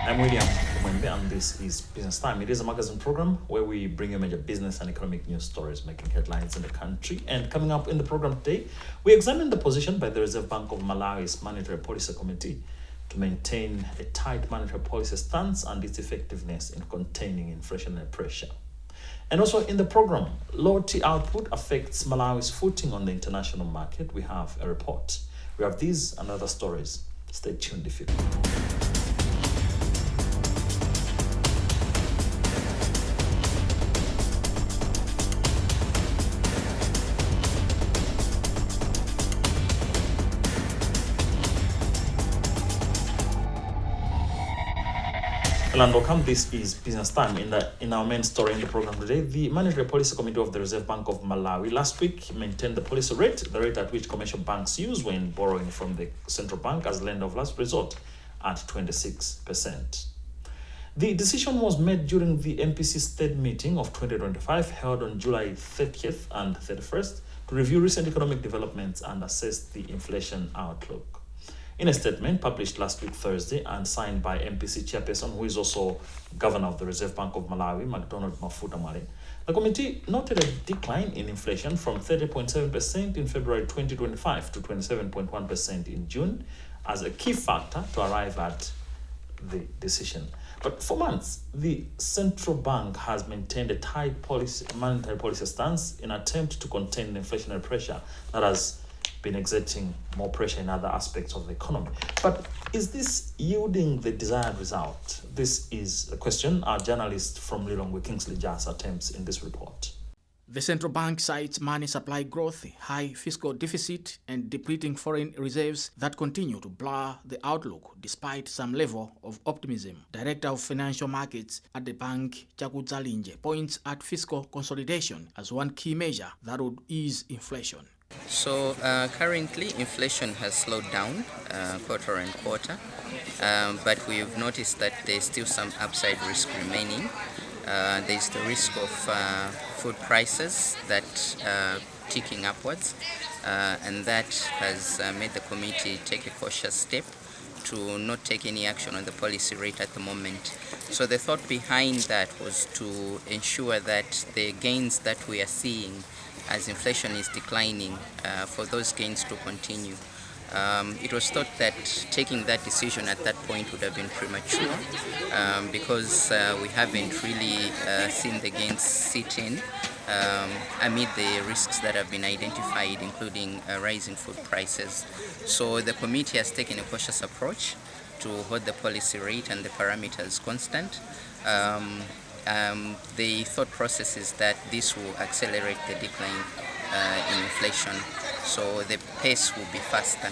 I'm William Kumwembe, and this is Business Time. It is a magazine program where we bring you major business and economic news stories making headlines in the country. And coming up in the program today, we examine the position by the Reserve Bank of Malawi's Monetary Policy Committee to maintain a tight monetary policy stance and its effectiveness in containing inflationary pressure. And also in the program, low tea output affects Malawi's footing on the international market. We have a report. We have these and other stories. Stay tuned if you can. And welcome. This is Business Time. In our main story in the program today, the Monetary Policy Committee of the Reserve Bank of Malawi last week maintained the policy rate, the rate at which commercial banks use when borrowing from the central bank as lender of last resort, at 26%. The decision was made during the MPC State Meeting of 2025 held on July 30th and 31st to review recent economic developments and assess the inflation outlook. In a statement published last week Thursday and signed by MPC chairperson, who is also governor of the Reserve Bank of Malawi, McDonald Mafuta, the committee noted a decline in inflation from 30.7% in February 2025 to 27.1% in June as a key factor to arrive at the decision. But for months, the central bank has maintained a tight monetary policy stance in an attempt to contain the inflationary pressure that has been exerting more pressure in other aspects of the economy. But is this yielding the desired result? This is a question our journalist from Lilongwe, Kingsley Jas, attempts in this report. The central bank cites money supply growth, high fiscal deficit, and depleting foreign reserves that continue to blur the outlook despite some level of optimism. Director of Financial Markets at the bank, Chakudzalinje, points at fiscal consolidation as one key measure that would ease inflation. So currently inflation has slowed down quarter and quarter, but we've noticed that there's still some upside risk remaining. There's the risk of food prices that ticking upwards, and that has made the committee take a cautious step to not take any action on the policy rate at the moment. So the thought behind that was to ensure that the gains that we are seeing as inflation is declining, for those gains to continue. It was thought that taking that decision at that point would have been premature because we haven't really seen the gains sit in amid the risks that have been identified, including rising food prices. So the committee has taken a cautious approach to hold the policy rate and the parameters constant. The thought process is that this will accelerate the decline in inflation, so the pace will be faster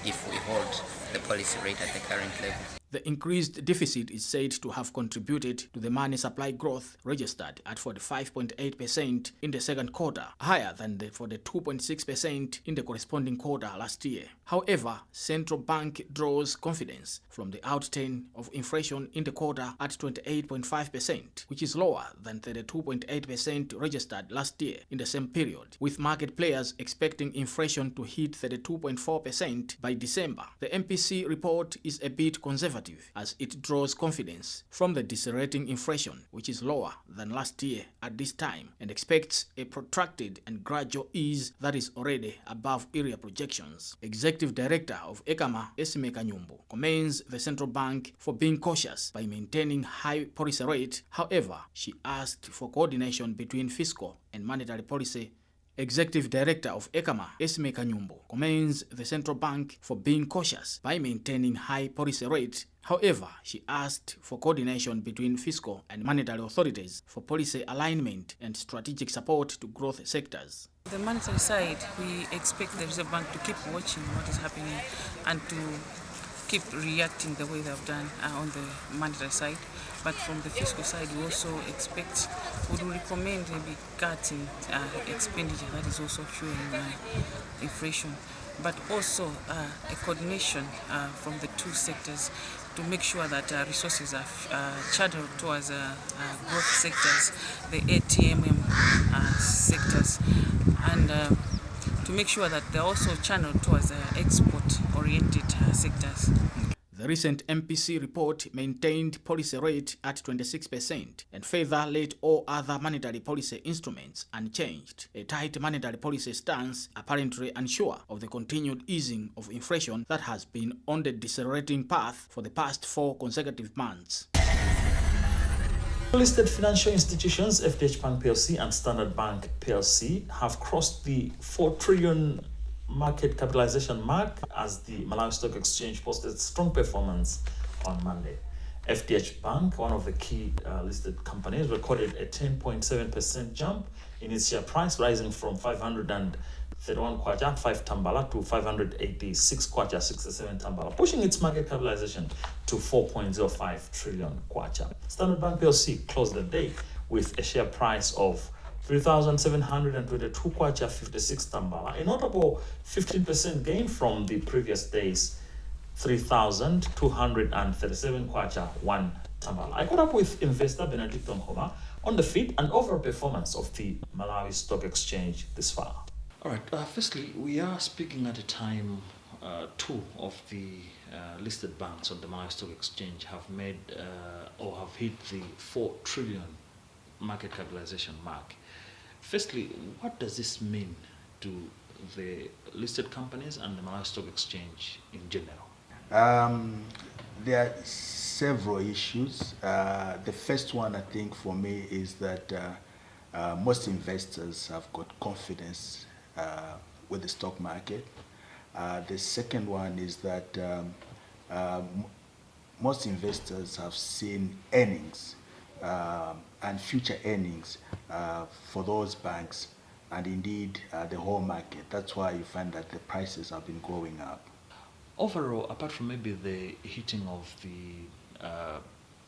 if we hold the policy rate at the current level. The increased deficit is said to have contributed to the money supply growth registered at 45.8% in the second quarter, higher than the 42.6% in the corresponding quarter last year. However, central bank draws confidence from the outturn of inflation in the quarter at 28.5%, which is lower than 32.8% registered last year in the same period, with market players expecting inflation to hit 32.4% by December. The MPC report is a bit conservative as it draws confidence from the decelerating inflation, which is lower than last year at this time, and expects a protracted and gradual ease that is already above area projections. Executive Director of ECAMA, Esme Kanyumbu, commends the central bank for being cautious by maintaining high policy rate. However, she asked for coordination between fiscal and monetary policy. Executive Director of ECAMA, Esme Kanyumbu, commends the central bank for being cautious by maintaining high policy rate. However, she asked for coordination between fiscal and monetary authorities for policy alignment and strategic support to growth sectors. The monetary side, we expect the Reserve Bank to keep watching what is happening and to keep reacting the way they've done on the monetary side. But from the fiscal side, we also expect, would recommend maybe cutting expenditure that is also fueling inflation, but also a coordination from the two sectors to make sure that resources are channeled towards growth sectors, the ATMM sectors, and to make sure that they're also channeled towards export-oriented sectors. The recent MPC report maintained policy rate at 26% and further led all other monetary policy instruments unchanged. A tight monetary policy stance apparently unsure of the continued easing of inflation that has been on the decelerating path for the past 4 consecutive months. Listed financial institutions, FDH Bank PLC and Standard Bank PLC, have crossed the 4 trillion market capitalization mark as the Malawi Stock Exchange posted strong performance on Monday. FDH Bank, one of the key listed companies, recorded a 10.7% jump in its share price, rising from 531 kwacha 5 tambala to 586 kwacha 67 tambala, pushing its market capitalization to 4.05 trillion kwacha. Standard Bank PLC closed the day with a share price of 3,722 kwacha 56 tambala, a notable 15% gain from the previous day's 3,237 kwacha 1 tambala. I caught up with investor Benedicto Nkoma on the fit and overall performance of the Malawi Stock Exchange this far. All right, firstly, we are speaking at a time 2 of the listed banks on the Malawi Stock Exchange have made or have hit the 4 trillion market capitalization mark. Firstly, what does this mean to the listed companies and the Malawi Stock Exchange in general? There are several issues. The first one, I think, for me is that most investors have got confidence with the stock market. The second one is that most investors have seen earnings and future earnings for those banks and indeed the whole market. That's why you find that the prices have been going up. Overall, apart from maybe the hitting of the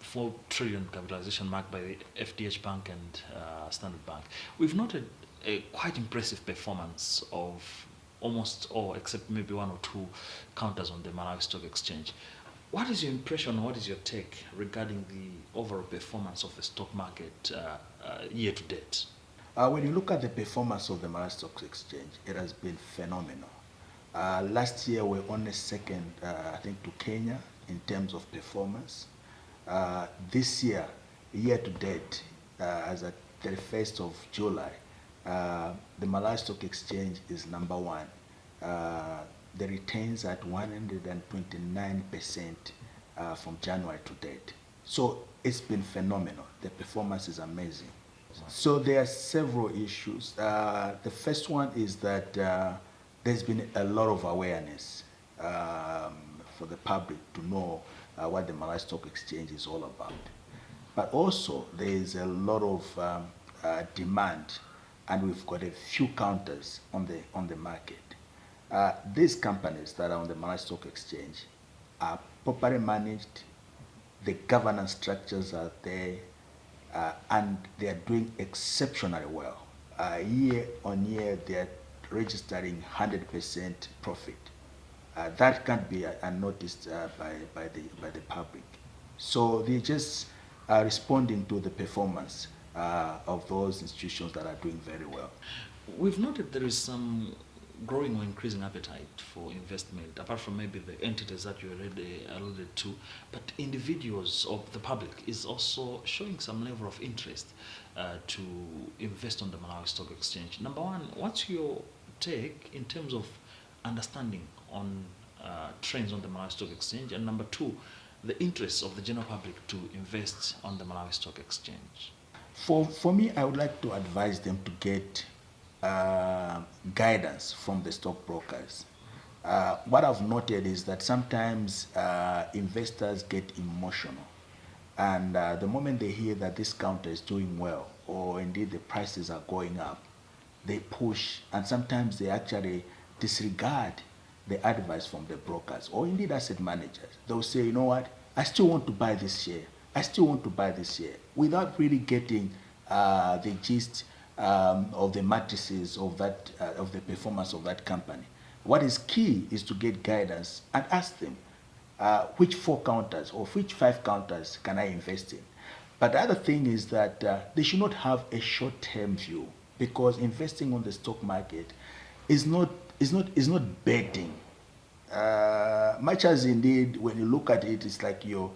4 trillion capitalization mark by the FDH Bank and Standard Bank, we've noted a quite impressive performance of almost all, except maybe 1 or 2 counters on the Malawi Stock Exchange. What is your impression, what is your take regarding the overall performance of the stock market year to date? When you look at the performance of the Malawi Stock Exchange, it has been phenomenal. Last year we were only second, I think, to Kenya in terms of performance. This year to date, as at 31st of July, the Malawi Stock Exchange is number 1. The returns at 129% from January to date. So it's been phenomenal. The performance is amazing. So there are several issues. The first one is that there's been a lot of awareness for the public to know what the Malawi Stock Exchange is all about. But also there is a lot of demand, and we've got a few counters on the market. These companies that are on the Malawi Stock Exchange are properly managed, the governance structures are there, and they are doing exceptionally well. Year on year, they are registering 100% profit. That can't be unnoticed by the public. So they're just responding to the performance of those institutions that are doing very well. We've noted there is some growing or increasing appetite for investment, apart from maybe the entities that you already alluded to, but individuals or the public is also showing some level of interest to invest on the Malawi Stock Exchange. Number one, what's your take in terms of understanding on trends on the Malawi Stock Exchange? And number two, the interest of the general public to invest on the Malawi Stock Exchange? For me, I would like to advise them to get guidance from the stockbrokers. What I've noted is that sometimes investors get emotional, and the moment they hear that this counter is doing well, or indeed the prices are going up, they push, and sometimes they actually disregard the advice from the brokers or indeed asset managers. They'll say, you know what, I still want to buy this share, I still want to buy this share, without really getting the gist of the matrices of that of the performance of that company. What is key is to get guidance and ask them which 4 counters or which 5 counters can I invest in. But the other thing is that they should not have a short-term view, because investing on the stock market is not betting. much as indeed when you look at it, it's like you're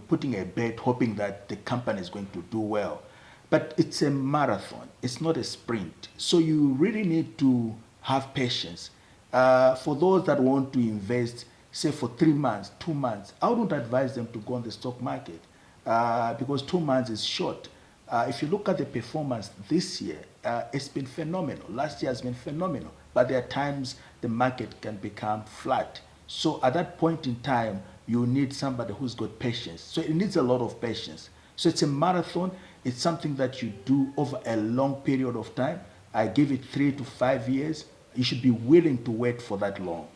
putting a bet hoping that the company is going to do well. But it's a marathon, it's not a sprint. So you really need to have patience. For those that want to invest, say for 3 months, 2 months, I wouldn't advise them to go on the stock market because 2 months is short. If you look at the performance this year, it's been phenomenal. Last year has been phenomenal, but there are times the market can become flat. So at that point in time, you need somebody who's got patience. So it needs a lot of patience. So it's a marathon. It's something that you do over a long period of time. I give it 3 to 5 years. You should be willing to wait for that long.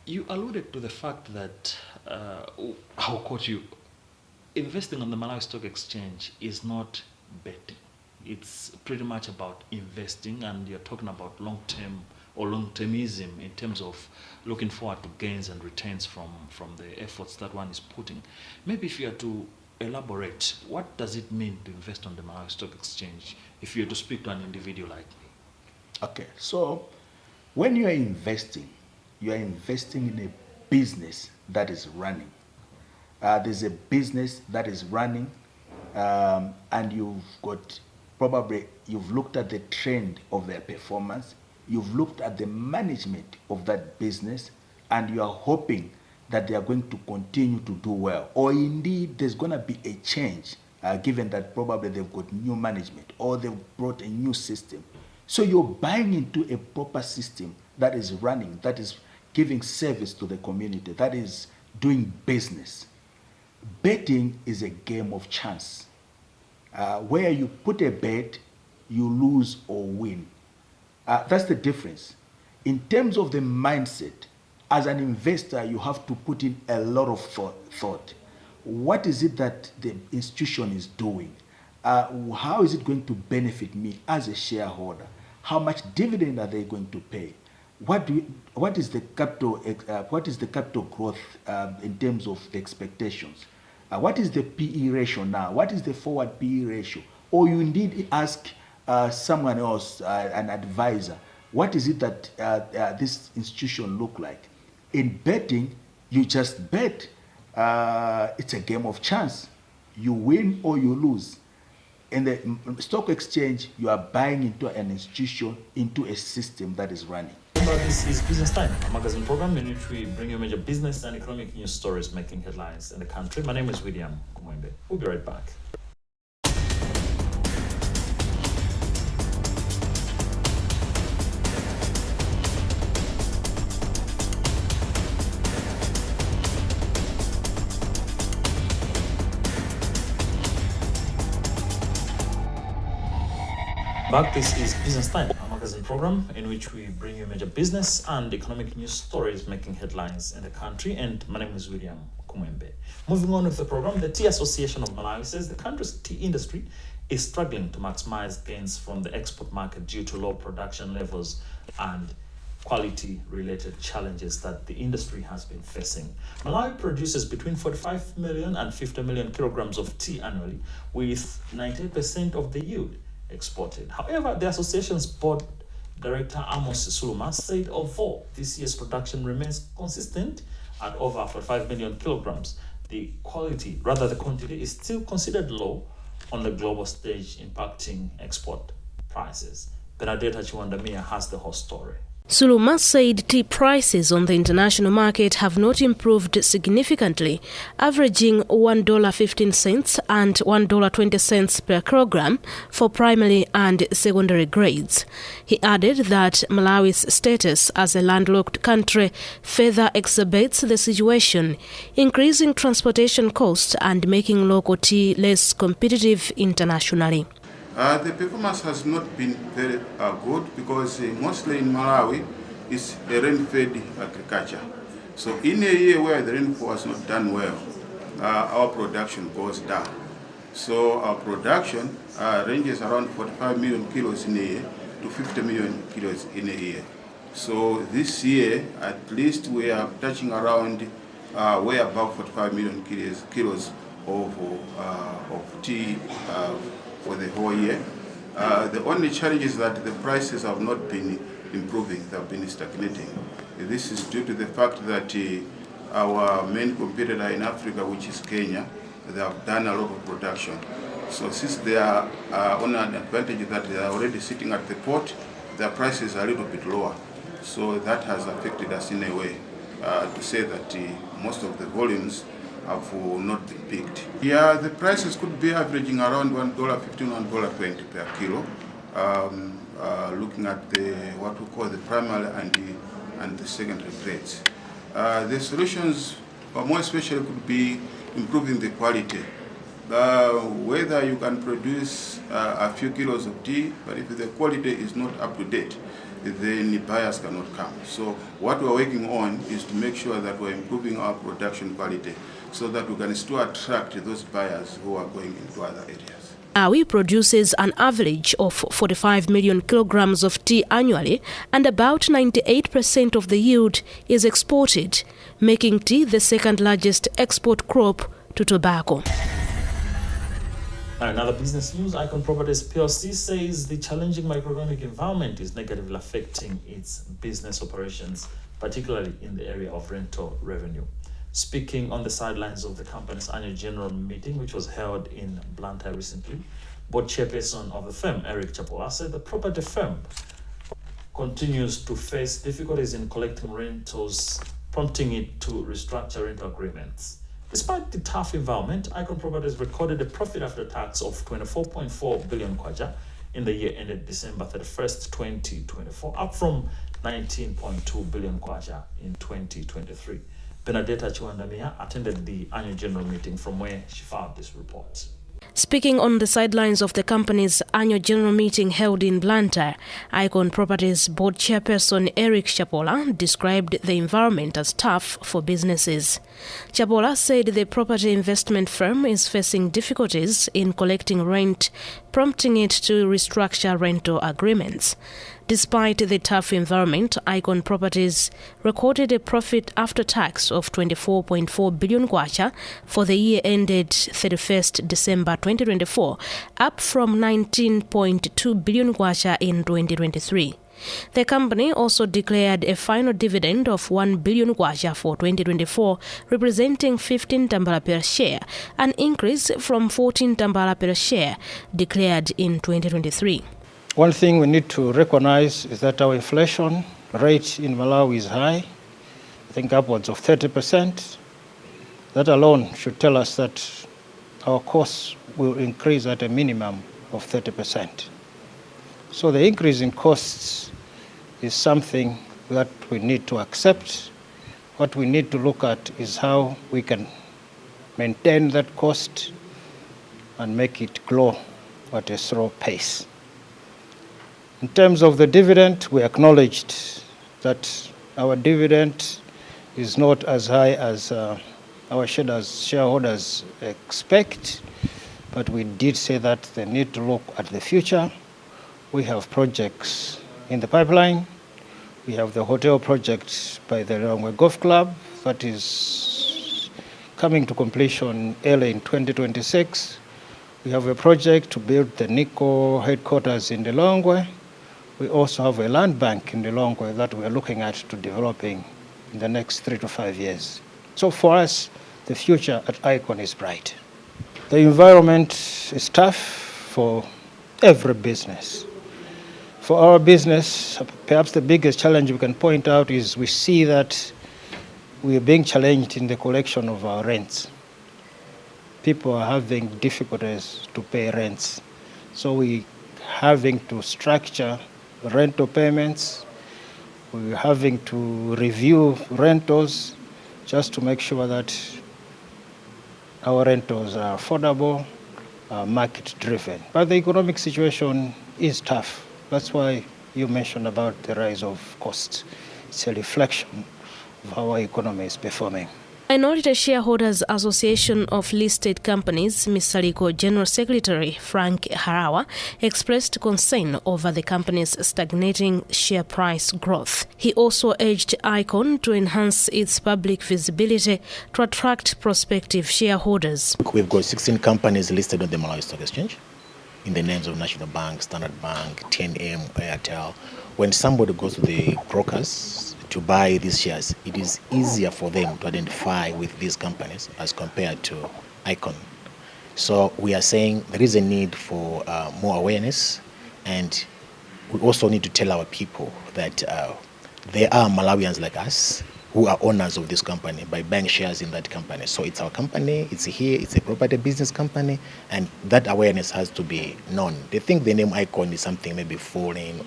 You alluded to the fact that, I'll quote you, investing on the Malawi Stock Exchange is not betting. It's pretty much about investing, and you're talking about long-term or long-termism in terms of looking forward to gains and returns from the efforts that one is putting. Maybe if you are to elaborate, what does it mean to invest on the Malawi Stock Exchange if you were to speak to an individual like me? Okay, so when you are investing in a business that is running. There's a business that is running, and you've looked at the trend of their performance, you've looked at the management of that business, and you are hoping that they are going to continue to do well. Or indeed, there's going to be a change, given that probably they've got new management or they've brought a new system. So you're buying into a proper system that is running, that is giving service to the community, that is doing business. Betting is a game of chance, where you put a bet, you lose or win. That's the difference. In terms of the mindset, as an investor, you have to put in a lot of thought. What is it that the institution is doing? How is it going to benefit me as a shareholder? How much dividend are they going to pay? What is the capital growth in terms of the expectations? What is the PE ratio now? What is the forward PE ratio? Or you indeed ask someone else, an advisor, what is it that this institution look like? In betting, you just bet. It's a game of chance. You win or you lose. In the stock exchange, you are buying into an institution, into a system that is running. This is Business Time, a magazine program in which we bring you major business and economic news stories making headlines in the country. My name is William Kumwembe. We'll be right back. This is Business Time, a magazine program in which we bring you major business and economic news stories making headlines in the country. And my name is William Kumwembe. Moving on with the program, the Tea Association of Malawi says the country's tea industry is struggling to maximize gains from the export market due to low production levels and quality-related challenges that the industry has been facing. Malawi produces between 45 million and 50 million kilograms of tea annually, with 98% of the yield exported. However, the association's board director Amos Suluma said although this year's production remains consistent at over 45 million kilograms, the quantity is still considered low on the global stage, impacting export prices. Benedetta Chiwandamia has the whole story. Suluma said tea prices on the international market have not improved significantly, averaging $1.15 and $1.20 per kilogram for primary and secondary grades. He added that Malawi's status as a landlocked country further exacerbates the situation, increasing transportation costs and making local tea less competitive internationally. The performance has not been very good because mostly in Malawi it's a rain-fed agriculture. So in a year where the rainfall has not done well, our production goes down. So our production ranges around 45 million kilos in a year to 50 million kilos in a year. So this year, at least we are touching around way above 45 million kilos of tea for the whole year. The only challenge is that the prices have not been improving, they have been stagnating. This is due to the fact that our main competitor in Africa, which is Kenya, they have done a lot of production. So since they are on an advantage that they are already sitting at the port, their prices are a little bit lower. So that has affected us in a way to say that most of the volumes have not been picked. Yeah, the prices could be averaging around $1.15, $1.20 per kilo. Looking at what we call the primary and the secondary grades. The solutions, more especially, could be improving the quality. Whether you can produce a few kilos of tea, but if the quality is not up to date, then buyers cannot come. So what we're working on is to make sure that we're improving our production quality so that we can still attract those buyers who are going into other areas. Malawi produces an average of 45 million kilograms of tea annually, and about 98% of the yield is exported, making tea the second largest export crop to tobacco. Another business news, Icon Properties PLC says the challenging macroeconomic environment is negatively affecting its business operations, particularly in the area of rental revenue. Speaking on the sidelines of the company's annual general meeting, which was held in Blantyre recently, board chairperson of the firm, Eric Chapola, said the property firm continues to face difficulties in collecting rentals, prompting it to restructure rental agreements. Despite the tough environment, Icon Properties recorded a profit after tax of 24.4 billion kwacha in the year ended December 31st, 2024, up from 19.2 billion kwacha in 2023. Benedetta Chiwandamia attended the annual general meeting from where she filed this report. Speaking on the sidelines of the company's annual general meeting held in Blantyre, Icon Properties board chairperson Eric Chapola described the environment as tough for businesses. Chapola said the property investment firm is facing difficulties in collecting rent, prompting it to restructure rental agreements. Despite the tough environment, Icon Properties recorded a profit after tax of 24.4 billion kwacha for the year ended 31st December 2024, up from 19.2 billion kwacha in 2023. The company also declared a final dividend of 1 billion kwacha for 2024, representing 15 tambala per share, an increase from 14 tambala per share declared in 2023. One thing we need to recognize is that our inflation rate in Malawi is high, I think upwards of 30%. That alone should tell us that our costs will increase at a minimum of 30%. So the increase in costs is something that we need to accept. What we need to look at is how we can maintain that cost and make it grow at a slow pace. In terms of the dividend, we acknowledged that our dividend is not as high as our shareholders expect, but we did say that they need to look at the future. We have projects in the pipeline. We have the hotel project by the Lilongwe Golf Club that is coming to completion early in 2026. We have a project to build the NICO headquarters in Lilongwe. We also have a land bank in Lilongwe that we are looking at to developing in the next 3 to 5 years. So for us, the future at Icon is bright. The environment is tough for every business. For our business, perhaps the biggest challenge we can point out is we see that we are being challenged in the collection of our rents. People are having difficulties to pay rents. So we having to structure rental payments. We're having to review rentals just to make sure that our rentals are affordable, market driven. But the economic situation is tough. That's why you mentioned about the rise of costs. It's a reflection of how our economy is performing. Minority Shareholders Association of Listed Companies, Misaliko General Secretary Frank Harawa, expressed concern over the company's stagnating share price growth. He also urged Icon to enhance its public visibility to attract prospective shareholders. We've got 16 companies listed on the Malawi Stock Exchange in the names of National Bank, Standard Bank, TNM, Airtel. When somebody goes to the brokers to buy these shares, it is easier for them to identify with these companies as compared to Icon. So we are saying there is a need for more awareness, and we also need to tell our people that there are Malawians like us who are owners of this company by buying shares in that company. So it's our company, it's here, it's a property business company, and that awareness has to be known. They think the name Icon is something maybe foreign,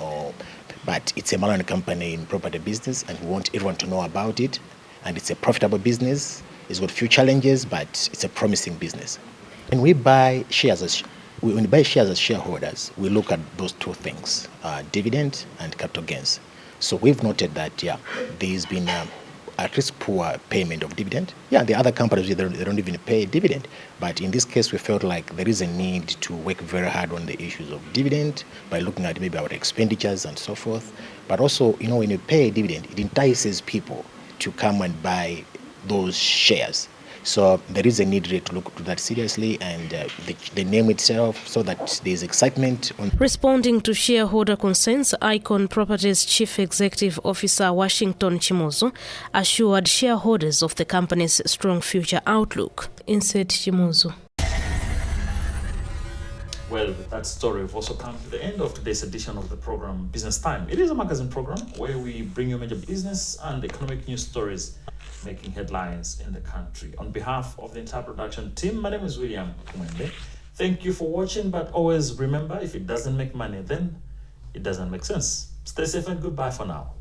but it's a Malawian company in property business, and we want everyone to know about it. And it's a profitable business. It's got few challenges, but it's a promising business. When we buy shares as shareholders, we look at those two things, dividend and capital gains. So we've noted that, there's been at least poor payment of dividend. The other companies, they don't even pay dividend. But in this case, we felt like there is a need to work very hard on the issues of dividend by looking at maybe our expenditures and so forth. But also, when you pay dividend, it entices people to come and buy those shares. So there is a need to look to that seriously, and the name itself, so that there is excitement. Responding to shareholder concerns, Icon Properties Chief Executive Officer Washington Chimozo assured shareholders of the company's strong future outlook. Insert Chimozo. Well, with that story, we've also come to the end of today's edition of the program Business Time. It is a magazine program where we bring you major business and economic news stories making headlines in the country. On behalf of the entire production team, my name is William Kumwembe. Thank you for watching, but always remember, if it doesn't make money, then it doesn't make sense. Stay safe and goodbye for now.